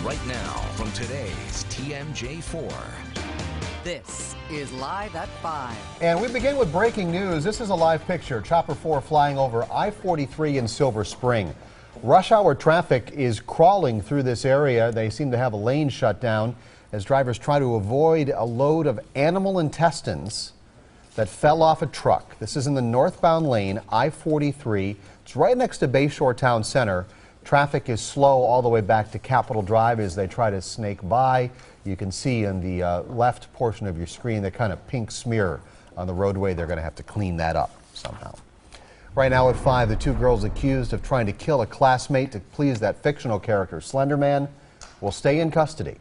right now from today's TMJ4. This is Live at 5. And we begin with breaking news. This is a live picture. Chopper 4 flying over I-43 in Silver Spring. Rush hour traffic is crawling through this area. They seem to have a lane shut down as drivers try to avoid a load of animal intestines that fell off a truck. This is in the northbound lane, I-43. It's right next to Bayshore Town Center. Traffic is slow all the way back to Capitol Drive as they try to snake by. You can see in the left portion of your screen the kind of pink smear on the roadway. They're going to have to clean that up somehow. Right now at 5, the two girls accused of trying to kill a classmate to please that fictional character, Slender Man, will stay in custody.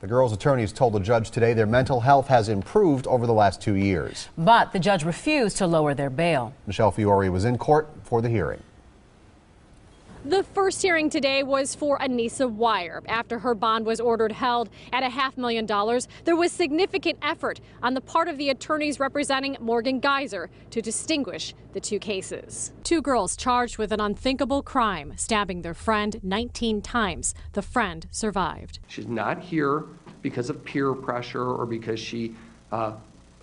The girls' attorneys told the judge today their mental health has improved over the last 2 years. But the judge refused to lower their bail. Michelle Fiore was in court for the hearing. The first hearing today was for Anissa Wire. After her bond was ordered held at $500,000, there was significant effort on the part of the attorneys representing Morgan Geyser to distinguish the two cases. Two girls charged with an unthinkable crime, stabbing their friend 19 times. The friend survived. She's not here because of peer pressure or because she,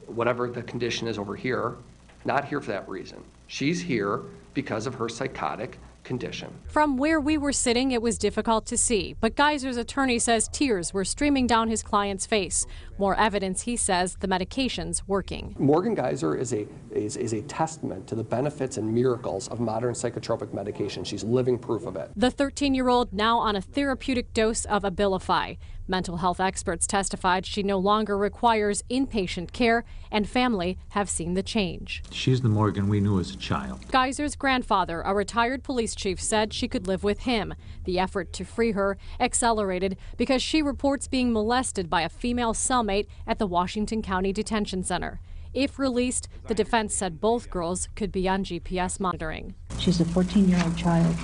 whatever the condition is over here, not here for that reason. She's here because of her psychotic condition. From where we were sitting, it was difficult to see, but Geyser's attorney says tears were streaming down his client's face. More evidence, he says, the medication's working. Morgan Geyser is a testament to the benefits and miracles of modern psychotropic medication. She's living proof of it. The 13-year-old now on a therapeutic dose of Abilify. Mental health experts testified she no longer requires inpatient care, and family have seen the change. She's the Morgan we knew as a child. Geyser's grandfather, a retired police chief, said she could live with him. The effort to free her accelerated because she reports being molested by a female cellmate at the Washington County Detention Center. If released, the defense said both girls could be on GPS monitoring. She's a 14-year-old child,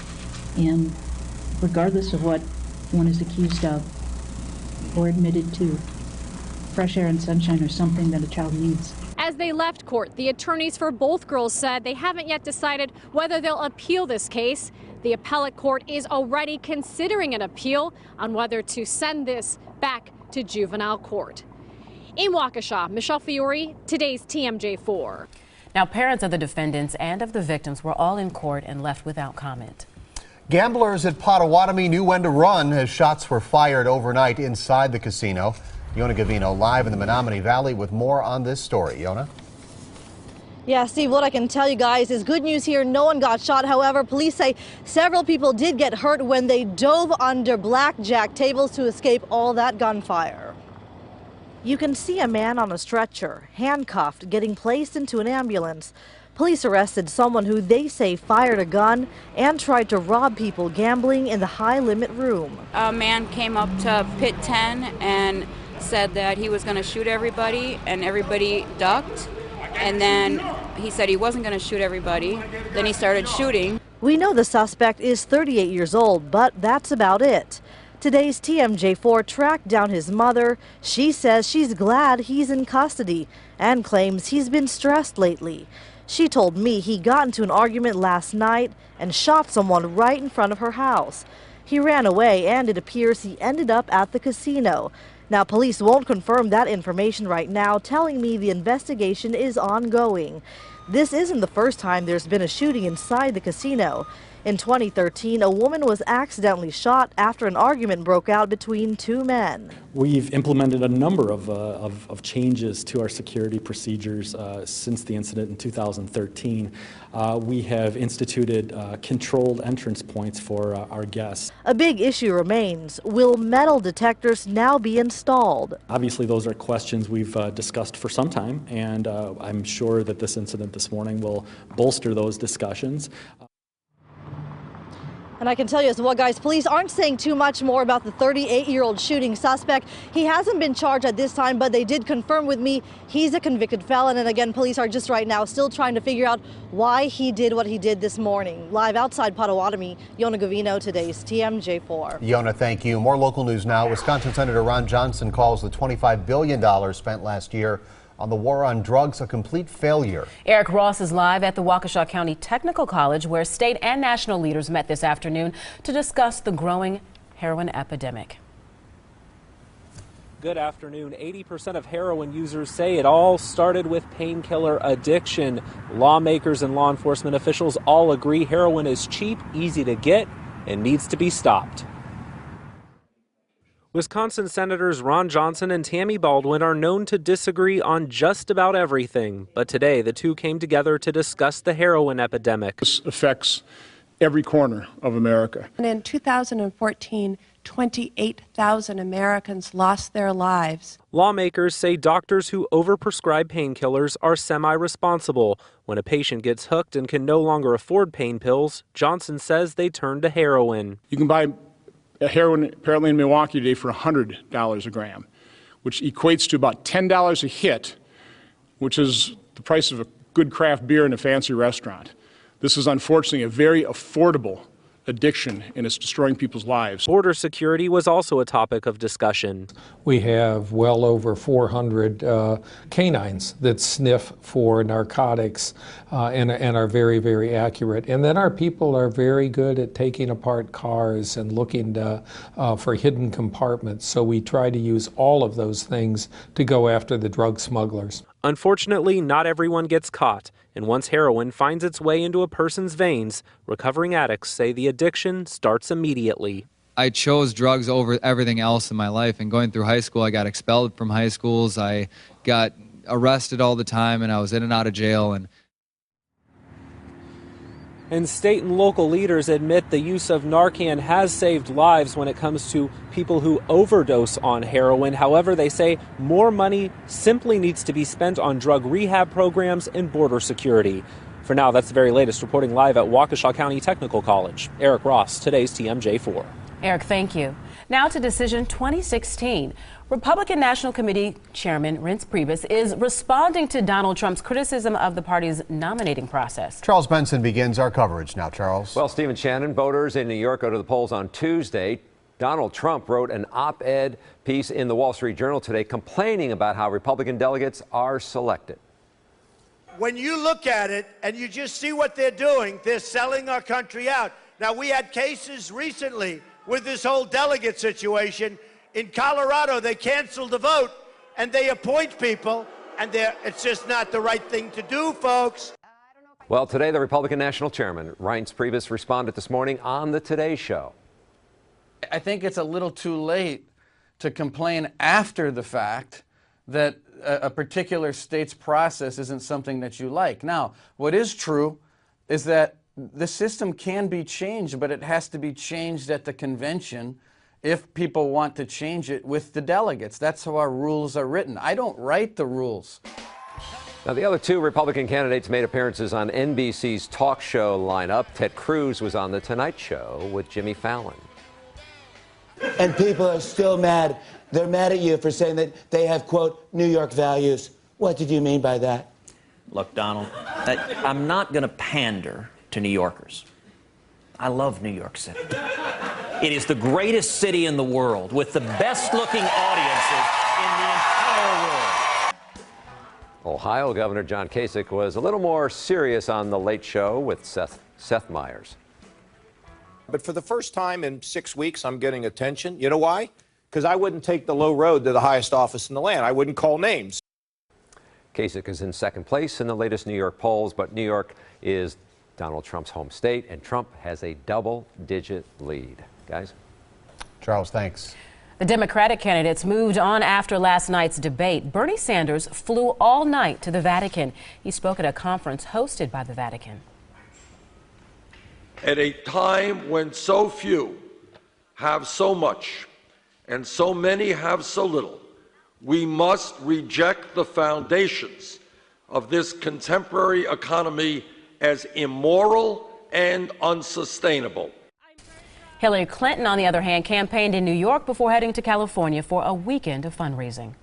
and regardless of what one is accused of or admitted to, fresh air and sunshine are something that a child needs. As they left court, the attorneys for both girls said they haven't yet decided whether they'll appeal this case. The appellate court is already considering an appeal on whether to send this back to juvenile court. In Waukesha, Michelle Fiore, today's TMJ4. Now, parents of the defendants and of the victims were all in court and left without comment. Gamblers at Potawatomi knew when to run as shots were fired overnight inside the casino. Yona Gavino live in the Menominee Valley with more on this story. Yona? Yeah, Steve, what I can tell you guys is good news here. No one got shot. However, police say several people did get hurt when they dove under blackjack tables to escape all that gunfire. You can see a man on a stretcher, handcuffed, getting placed into an ambulance. Police arrested someone who they say fired a gun and tried to rob people gambling in the high-limit room. A man came up to pit 10 and said that he was going to shoot everybody, and everybody ducked. And then he said he wasn't going to shoot everybody. Then he started shooting. We know the suspect is 38 years old, but that's about it. Today's TMJ4 tracked down his mother. She says she's glad he's in custody and claims he's been stressed lately. She told me he got into an argument last night and shot someone right in front of her house. He ran away, and it appears he ended up at the casino. Now, police won't confirm that information right now, telling me the investigation is ongoing. This isn't the first time there's been a shooting inside the casino. In 2013, a woman was accidentally shot after an argument broke out between two men. We've implemented a number of changes to our security procedures since the incident in 2013. We have instituted controlled entrance points for our guests. A big issue remains. Will metal detectors now be installed? Obviously, those are questions we've discussed for some time, and I'm sure that this incident this morning will bolster those discussions. And I can tell you as well, guys, police aren't saying too much more about the 38-year-old shooting suspect. He hasn't been charged at this time, but they did confirm with me he's a convicted felon. And again, police are just right now still trying to figure out why he did what he did this morning. Live outside Potawatomi, Yona Gavino, today's TMJ4. Yona, thank you. More local news now. Wisconsin Senator Ron Johnson calls the $25 billion spent last year on the war on drugs a complete failure. Eric Ross is live at the Waukesha County Technical College, where state and national leaders met this afternoon to discuss the growing heroin epidemic. Good afternoon. 80% of heroin users say it all started with painkiller addiction. Lawmakers and law enforcement officials all agree heroin is cheap, easy to get, and needs to be stopped. Wisconsin Senators Ron Johnson and Tammy Baldwin are known to disagree on just about everything, but today the two came together to discuss the heroin epidemic. This affects every corner of America. And in 2014, 28,000 Americans lost their lives. Lawmakers say doctors who overprescribe painkillers are semi-responsible. When a patient gets hooked and can no longer afford pain pills, Johnson says they turn to heroin. You can buy a heroin apparently in Milwaukee today for $100 a gram, which equates to about $10 a hit, which is the price of a good craft beer in a fancy restaurant. This is unfortunately a very affordable addiction, and it's destroying people's lives. Border security was also a topic of discussion. We have well over 400 canines that sniff for narcotics and are very, very accurate. And then our people are very good at taking apart cars and looking for hidden compartments. So we try to use all of those things to go after the drug smugglers. Unfortunately, not everyone gets caught, and once heroin finds its way into a person's veins, recovering addicts say the addiction starts immediately. I chose drugs over everything else in my life, and going through high school, I got expelled from high schools, I got arrested all the time, and I was in and out of jail. And state and local leaders admit the use of Narcan has saved lives when it comes to people who overdose on heroin. However, they say more money simply needs to be spent on drug rehab programs and border security. For now, that's the very latest. Reporting live at Waukesha County Technical College. Eric Ross, today's TMJ4. Eric, thank you. Now to Decision 2016. Republican National Committee Chairman Reince Priebus is responding to Donald Trump's criticism of the party's nominating process. Charles Benson begins our coverage now. Charles. Well, Stephen Shannon, voters in New York go to the polls on Tuesday. Donald Trump wrote an op-ed piece in the Wall Street Journal today complaining about how Republican delegates are selected. When you look at it and you just see what they're doing, they're selling our country out. Now, we had cases recently with this whole delegate situation. In Colorado, they canceled the vote, and they appoint people, and it's just not the right thing to do, folks. Well, today, the Republican National Chairman, Reince Priebus, responded this morning on the Today Show. I think it's a little too late to complain after the fact that a particular state's process isn't something that you like. Now, what is true is that the system can be changed, but it has to be changed at the convention if people want to change it with the delegates. That's how our rules are written. I don't write the rules. Now, the other two Republican candidates made appearances on NBC's talk show lineup. Ted Cruz was on The Tonight Show with Jimmy Fallon. And people are still mad. They're mad at you for saying that they have, quote, New York values. What did you mean by that? Look, Donald, I'm not going to pander to New Yorkers. I love New York City. It is the greatest city in the world with the best-looking audiences in the entire world. Ohio Governor John Kasich was a little more serious on The Late Show with Seth Meyers. But for the first time in 6 weeks, I'm getting attention. You know why? Because I wouldn't take the low road to the highest office in the land. I wouldn't call names. Kasich is in second place in the latest New York polls, but New York is Donald Trump's home state, and Trump has a double-digit lead. Guys? Charles, thanks. The Democratic candidates moved on after last night's debate. Bernie Sanders flew all night to the Vatican. He spoke at a conference hosted by the Vatican. At a time when so few have so much and so many have so little, we must reject the foundations of this contemporary economy as immoral and unsustainable. Hillary Clinton, on the other hand, campaigned in New York before heading to California for a weekend of fundraising.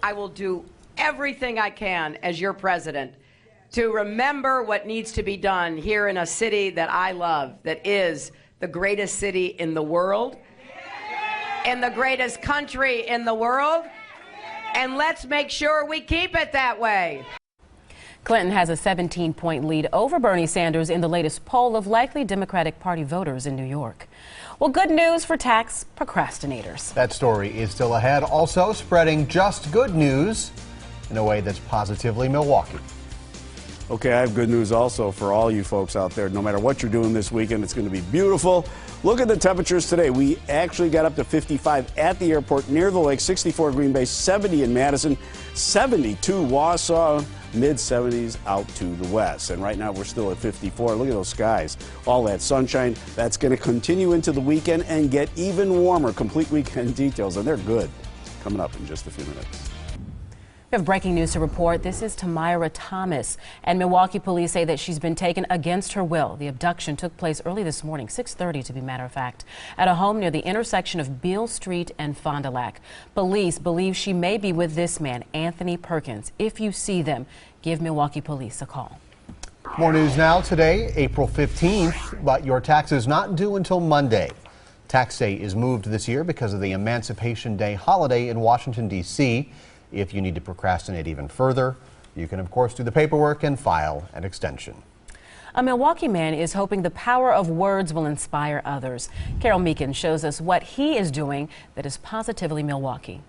I will do everything I can as your president to remember what needs to be done here in a city that I love, that is the greatest city in the world, in the greatest country in the world, and let's make sure we keep it that way. Clinton has a 17-point lead over Bernie Sanders in the latest poll of likely Democratic Party voters in New York. Well, good news for tax procrastinators. That story is still ahead. Also spreading just good news in a way that's positively Milwaukee. Okay, I have good news also for all you folks out there. No matter what you're doing this weekend, it's going to be beautiful. Look at the temperatures today. We actually got up to 55 at the airport near the lake, 64 Green Bay, 70 in Madison, 72 Wausau, mid-70s out to the west. And right now we're still at 54. Look at those skies. All that sunshine. That's going to continue into the weekend and get even warmer. Complete weekend details, and they're good. Coming up in just a few minutes. We have breaking news to report. This is Tamira Thomas, and Milwaukee police say that she's been taken against her will. The abduction took place early this morning, 6:30 to be matter of fact, at a home near the intersection of Beale Street and Fond du Lac. Police believe she may be with this man, Anthony Perkins. If you see them, give Milwaukee police a call. More news now today, April 15th, but your taxes not due until Monday. Tax day is moved this year because of the Emancipation Day holiday in Washington, D.C. If you need to procrastinate even further, you can, of course, do the paperwork and file an extension. A Milwaukee man is hoping the power of words will inspire others. Carol Meekins shows us what he is doing that is positively Milwaukee.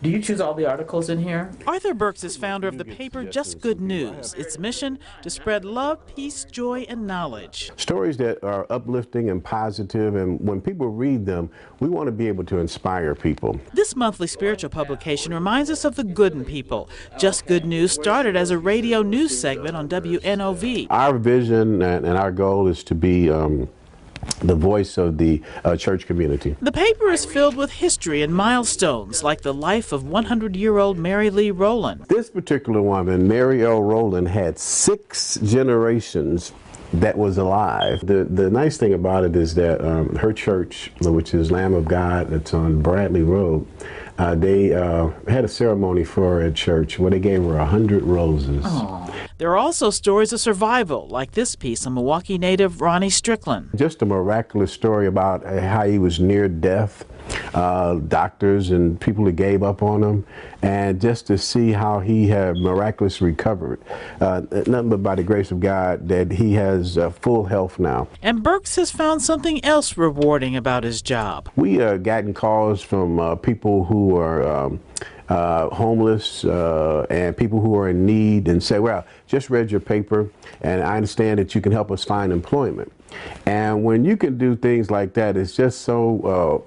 Do you choose all the articles in here? Arthur Burks is founder of the paper Just Good News. Its mission, to spread love, peace, joy, and knowledge. Stories that are uplifting and positive, and when people read them, we want to be able to inspire people. This monthly spiritual publication reminds us of the good in people. Just Good News started as a radio news segment on WNOV. Our vision and our goal is to be the voice of the church community. The paper is filled with history and milestones, like the life of 100-year-old Mary Lee Rowland. This particular woman, Mary L. Rowland, had 6 generations that was alive. The nice thing about it is that her church, which is Lamb of God, that's on Bradley Road, they had a ceremony for her at church where they gave her 100 roses. Aww. There are also stories of survival, like this piece on Milwaukee native Ronnie Strickland. Just a miraculous story about how he was near death, doctors and people that gave up on him, and just to see how he had miraculously recovered. Nothing but by the grace of God that he has full health now. And Burks has found something else rewarding about his job. We gotten calls from people who are homeless and people who are in need and say, well, just read your paper and I understand that you can help us find employment. And when you can do things like that, it's just so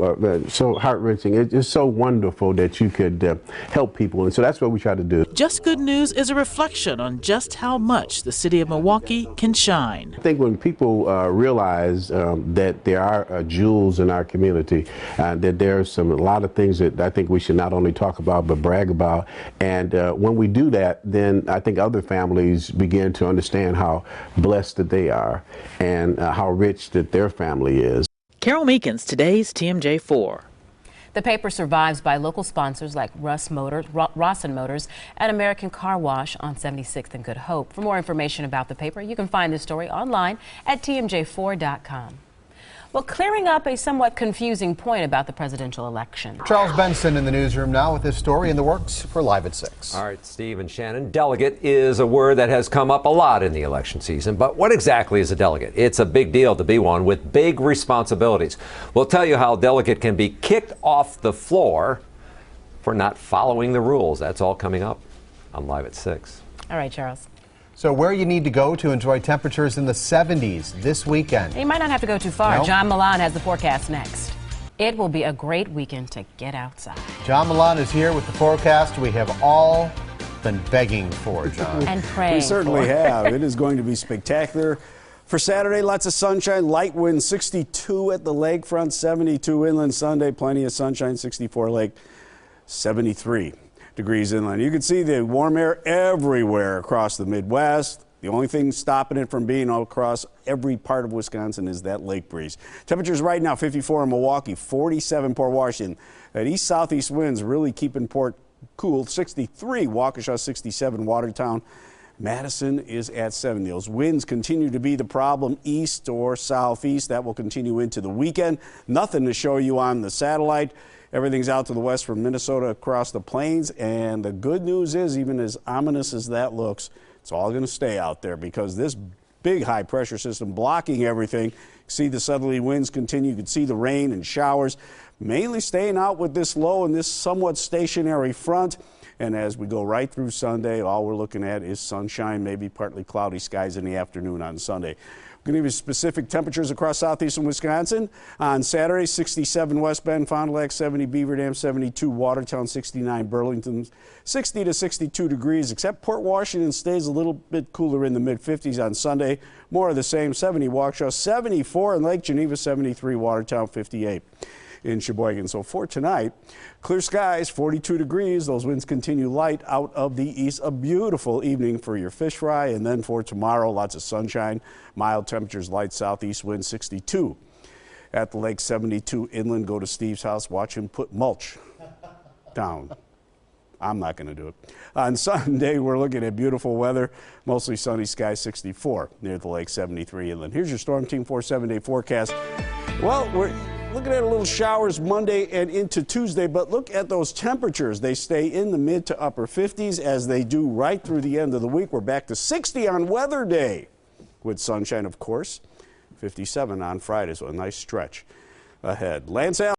heart-wrenching. It's just so wonderful that you could help people. And so that's what we try to do. Just Good News is a reflection on just how much the city of Milwaukee can shine. I think when people realize that there are jewels in our community, that there's a lot of things that I think we should not only talk about but brag about. And when we do that, then I think other families begin to understand how blessed that they are and how rich that their family is. Carol Meekins, today's TMJ4. The paper survives by local sponsors like Rawson Motors and American Car Wash on 76th and Good Hope. For more information about the paper, you can find this story online at TMJ4.com. Well, clearing up a somewhat confusing point about the presidential election. Charles Benson in the newsroom now with this story in the works for Live at 6. All right, Steve and Shannon. Delegate is a word that has come up a lot in the election season. But what exactly is a delegate? It's a big deal to be one with big responsibilities. We'll tell you how a delegate can be kicked off the floor for not following the rules. That's all coming up on Live at 6. All right, Charles. So where you need to go to enjoy temperatures in the 70s this weekend. You might not have to go too far. No. John Milan has the forecast next. It will be a great weekend to get outside. John Milan is here with the forecast we have all been begging for, John. And praying. We certainly have. It is going to be spectacular. For Saturday, lots of sunshine, light wind, 62 at the lakefront, 72 inland Sunday, plenty of sunshine, 64 lake, 73 degrees inland. You can see the warm air everywhere across the Midwest. The only thing stopping it from being all across every part of Wisconsin is that lake breeze. Temperatures right now, 54 in Milwaukee, 47 Port Washington. That east-southeast winds really keeping Port cool. 63 Waukesha, 67 Watertown. Madison is at 70. Those winds continue to be the problem east or southeast. That will continue into the weekend. Nothing to show you on the satellite. Everything's out to the west from Minnesota across the plains. And the good news is, even as ominous as that looks, It's all going to stay out there because this big high pressure system blocking everything. See the southerly winds continue. You can see the rain and showers mainly staying out with this low and this somewhat stationary front. And as we go right through Sunday, all we're looking at is sunshine, maybe partly cloudy skies in the afternoon on Sunday. We're going to give you specific temperatures across southeastern Wisconsin. On Saturday, 67 West Bend, Fond du Lac 70, Beaver Dam 72, Watertown 69, Burlington 60 to 62 degrees, except Port Washington stays a little bit cooler in the mid-50s on Sunday. More of the same, 70 Waukesha, 74 in Lake Geneva, 73 Watertown, 58 in Sheboygan. So for tonight, clear skies, 42 degrees. Those winds continue light out of the east. A beautiful evening for your fish fry. And then for tomorrow, lots of sunshine, mild temperatures, light southeast wind, 62 at the lake, 72 inland. Go to Steve's house, watch him put mulch down. I'm not going to do it. On Sunday, we're looking at beautiful weather, mostly sunny skies, 64 near the lake, 73 inland. Here's your Storm Team 4 7-day forecast. Well, we're looking at a little showers Monday and into Tuesday, but look at those temperatures. They stay in the mid to upper 50s as they do right through the end of the week. We're back to 60 on weather day with sunshine, of course. 57 on Friday, so a nice stretch ahead. Lance Allen.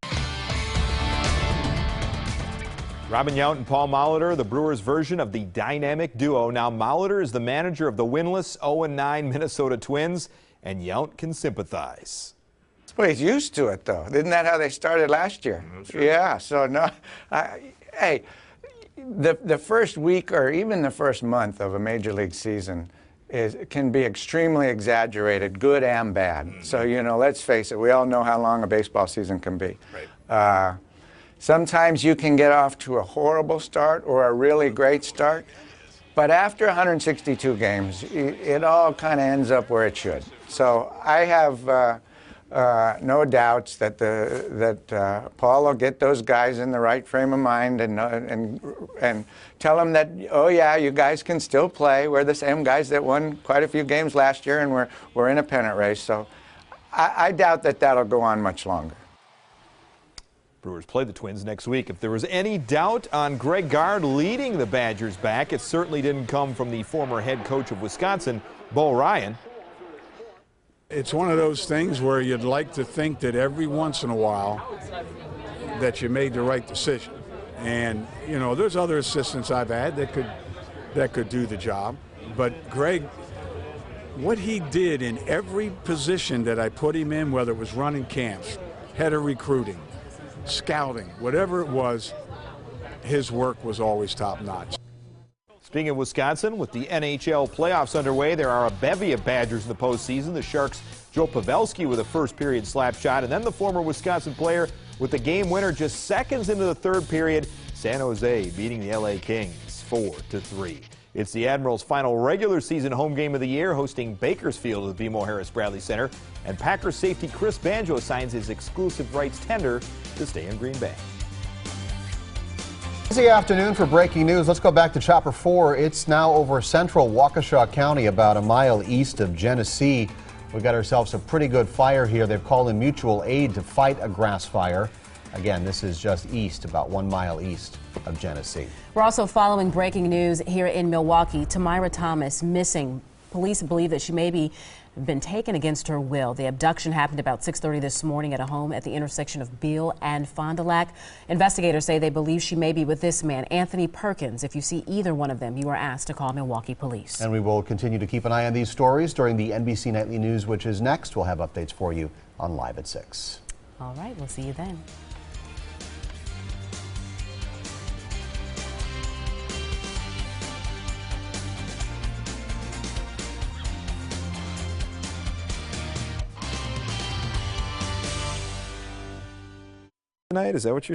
Robin Yount and Paul Molitor, the Brewers' version of the dynamic duo. Now Molitor is the manager of the winless 0-9 Minnesota Twins, and Yount can sympathize. Well, he's used to it, though. Isn't that how they started last year? Yeah, so no. Hey, the first week or even the first month of a major league season can be extremely exaggerated, good and bad. So, you know, let's face it, we all know how long a baseball season can be. Right. Sometimes you can get off to a horrible start or a really great start, but after 162 games, it all kind of ends up where it should. So I have no doubts that Paul will get those guys in the right frame of mind and tell them that, oh yeah, you guys can still play. We're the same guys that won quite a few games last year, and we're in a pennant race. So I doubt that that'll go on much longer. Brewers play the Twins next week. If there was any doubt on Greg Gard leading the Badgers back, it certainly didn't come from the former head coach of Wisconsin, Bo Ryan. It's one of those things where you'd like to think that every once in a while that you made the right decision. And, you know, there's other assistants I've had that could do the job. But Greg, what he did in every position that I put him in, whether it was running camps, head of recruiting, scouting, whatever it was, his work was always top-notch. Speaking of Wisconsin, with the NHL playoffs underway, there are a bevy of Badgers in the postseason. The Sharks' Joe Pavelski with a first-period slap shot, and then the former Wisconsin player with the game winner just seconds into the third period. San Jose beating the LA Kings 4-3. It's the Admirals' final regular season home game of the year, hosting Bakersfield at the BMO Harris Bradley Center. And Packers safety Chris Banjo signs his exclusive rights tender to stay in Green Bay. Busy afternoon for breaking news. Let's go back to Chopper 4. It's now over central Waukesha County, about a mile east of Genesee. We got ourselves a pretty good fire here. They've called in mutual aid to fight a grass fire. Again, this is just east, about 1 mile east of Genesee. We're also following breaking news here in Milwaukee. Tamira Thomas missing. Police believe that she may be been taken against her will. The abduction happened about 6:30 this morning at a home at the intersection of Beale and Fond du Lac. Investigators say they believe she may be with this man, Anthony Perkins. If you see either one of them, you are asked to call Milwaukee Police. And we will continue to keep an eye on these stories during the NBC Nightly News, which is next. We'll have updates for you on Live at 6. All right, we'll see you then. Tonight, is that what you're